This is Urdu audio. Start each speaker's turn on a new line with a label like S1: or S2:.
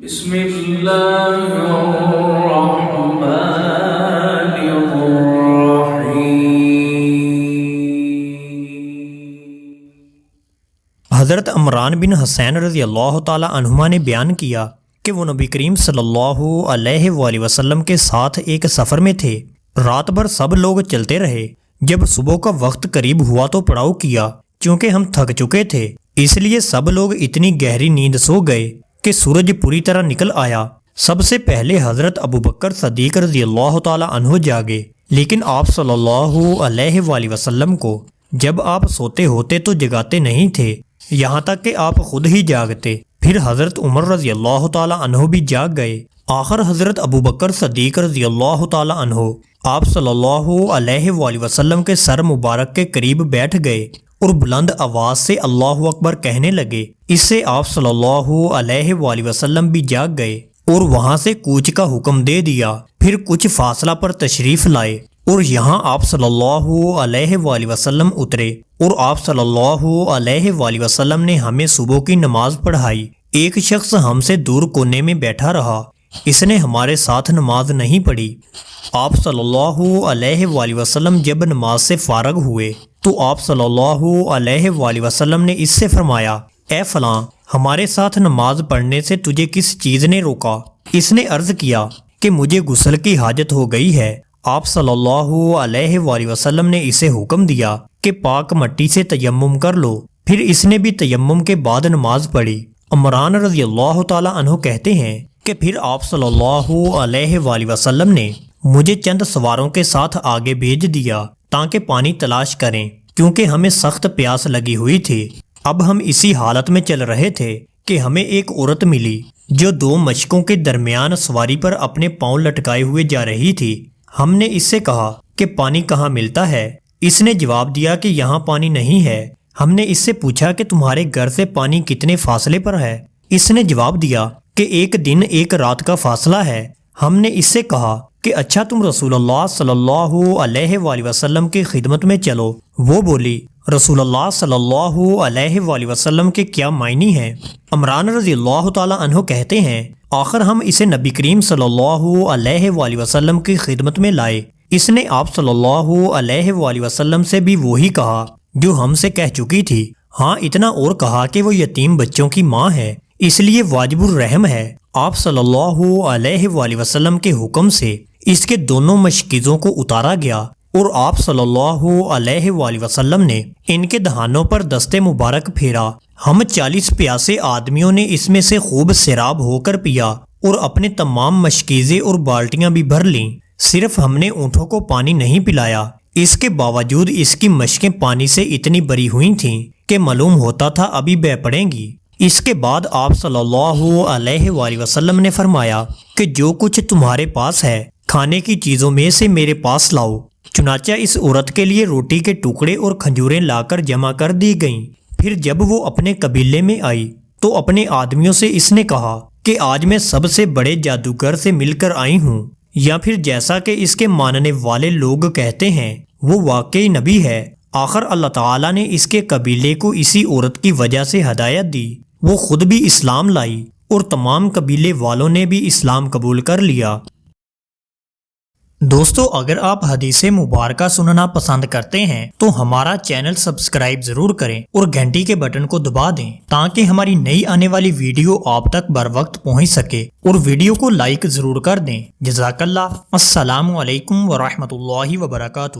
S1: بسم اللہ الرحمن الرحیم۔
S2: حضرت عمران بن حسین رضی اللہ تعالی عنہما نے بیان کیا کہ وہ نبی کریم صلی اللہ علیہ وآلہ وسلم کے ساتھ ایک سفر میں تھے۔ رات بھر سب لوگ چلتے رہے۔ جب صبح کا وقت قریب ہوا تو پڑاؤ کیا، چونکہ ہم تھک چکے تھے، اس لیے سب لوگ اتنی گہری نیند سو گئے کہ سورج پوری طرح نکل آیا۔ سب سے پہلے حضرت ابوبکر صدیق رضی اللہ تعالی عنہ جاگے، لیکن آپ صلی اللہ علیہ وآلہ وسلم کو جب آپ سوتے ہوتے تو جگاتے نہیں تھے، یہاں تک کہ آپ خود ہی جاگتے۔ پھر حضرت عمر رضی اللہ تعالی عنہ بھی جاگ گئے۔ آخر حضرت ابوبکر صدیق رضی اللہ تعالی عنہ آپ صلی اللہ علیہ وآلہ وسلم کے سر مبارک کے قریب بیٹھ گئے اور بلند آواز سے اللہ اکبر کہنے لگے۔ اس سے آپ صلی اللہ علیہ وآلہ وسلم بھی جاگ گئے اور وہاں سے کوچ کا حکم دے دیا۔ پھر کچھ فاصلہ پر تشریف لائے اور یہاں آپ صلی اللہ علیہ وآلہ وسلم اترے اور آپ صلی اللہ علیہ وآلہ وسلم نے ہمیں صبح کی نماز پڑھائی۔ ایک شخص ہم سے دور کونے میں بیٹھا رہا، اس نے ہمارے ساتھ نماز نہیں پڑھی۔ آپ صلی اللہ علیہ وآلہ وسلم جب نماز سے فارغ ہوئے تو آپ صلی اللہ علیہ وآلہ وسلم نے اس سے فرمایا، اے فلاں، ہمارے ساتھ نماز پڑھنے سے تجھے کس چیز نے روکا؟ اس نے عرض کیا کہ مجھے غسل کی حاجت ہو گئی ہے۔ آپ صلی اللہ علیہ وآلہ وسلم نے اسے حکم دیا کہ پاک مٹی سے تیمم کر لو۔ پھر اس نے بھی تیمم کے بعد نماز پڑھی۔ عمران رضی اللہ تعالی عنہ کہتے ہیں کہ پھر آپ صلی اللہ علیہ وآلہ وسلم نے مجھے چند سواروں کے ساتھ آگے بھیج دیا تاکہ پانی تلاش کریں، کیونکہ ہمیں سخت پیاس لگی ہوئی تھی۔ اب ہم اسی حالت میں چل رہے تھے کہ ہمیں ایک عورت ملی جو دو مشکوں کے درمیان سواری پر اپنے پاؤں لٹکائے ہوئے جا رہی تھی۔ ہم نے اس سے کہا کہ پانی کہاں ملتا ہے؟ اس نے جواب دیا کہ یہاں پانی نہیں ہے۔ ہم نے اس سے پوچھا کہ تمہارے گھر سے پانی کتنے فاصلے پر ہے؟ اس نے جواب دیا کہ ایک دن ایک رات کا فاصلہ ہے۔ ہم نے اس سے کہا کہ اچھا تم رسول اللہ صلی اللہ علیہ وآلہ وسلم کی خدمت میں چلو۔ وہ بولی، رسول اللہ صلی اللہ علیہ وآلہ وسلم کے کیا معنی ہیں؟ عمران رضی اللہ تعالی عنہ کہتے ہیں آخر ہم اسے نبی کریم صلی اللہ علیہ وآلہ وسلم کی خدمت میں لائے۔ اس نے آپ صلی اللہ علیہ وآلہ وسلم سے بھی وہی کہا جو ہم سے کہہ چکی تھی۔ ہاں، اتنا اور کہا کہ وہ یتیم بچوں کی ماں ہے، اس لیے واجب الرحم ہے۔ آپ صلی اللہ علیہ وآلہ وسلم کے حکم سے اس کے دونوں مشکیزوں کو اتارا گیا اور آپ صلی اللہ علیہ وآلہ وسلم نے ان کے دہانوں پر دست مبارک پھیرا۔ ہم 40 پیاسے آدمیوں نے اس میں سے خوب سیراب ہو کر پیا اور اپنے تمام مشکیزیں اور بالٹیاں بھی بھر لیں۔ صرف ہم نے اونٹوں کو پانی نہیں پلایا، اس کے باوجود اس کی مشکیں پانی سے اتنی بری ہوئی تھیں کہ معلوم ہوتا تھا ابھی بہہ پڑیں گی۔ اس کے بعد آپ صلی اللہ علیہ وآلہ وسلم نے فرمایا کہ جو کچھ تمہارے پاس ہے کھانے کی چیزوں میں سے میرے پاس لاؤ۔ چنانچہ اس عورت کے لیے روٹی کے ٹکڑے اور کھجوریں لا کر جمع کر دی گئیں۔ پھر جب وہ اپنے قبیلے میں آئی تو اپنے آدمیوں سے اس نے کہا کہ آج میں سب سے بڑے جادوگر سے مل کر آئی ہوں، یا پھر جیسا کہ اس کے ماننے والے لوگ کہتے ہیں وہ واقعی نبی ہے۔ آخر اللہ تعالیٰ نے اس کے قبیلے کو اسی عورت کی وجہ سے ہدایت دی۔ وہ خود بھی اسلام لائی اور تمام قبیلے والوں نے بھی اسلام قبول کر لیا۔ دوستو، اگر آپ حدیث مبارکہ سننا پسند کرتے ہیں تو ہمارا چینل سبسکرائب ضرور کریں اور گھنٹی کے بٹن کو دبا دیں تاکہ ہماری نئی آنے والی ویڈیو آپ تک بر وقت پہنچ سکے، اور ویڈیو کو لائک ضرور کر دیں۔ جزاک اللہ۔ السلام علیکم ورحمۃ اللہ وبرکاتہ۔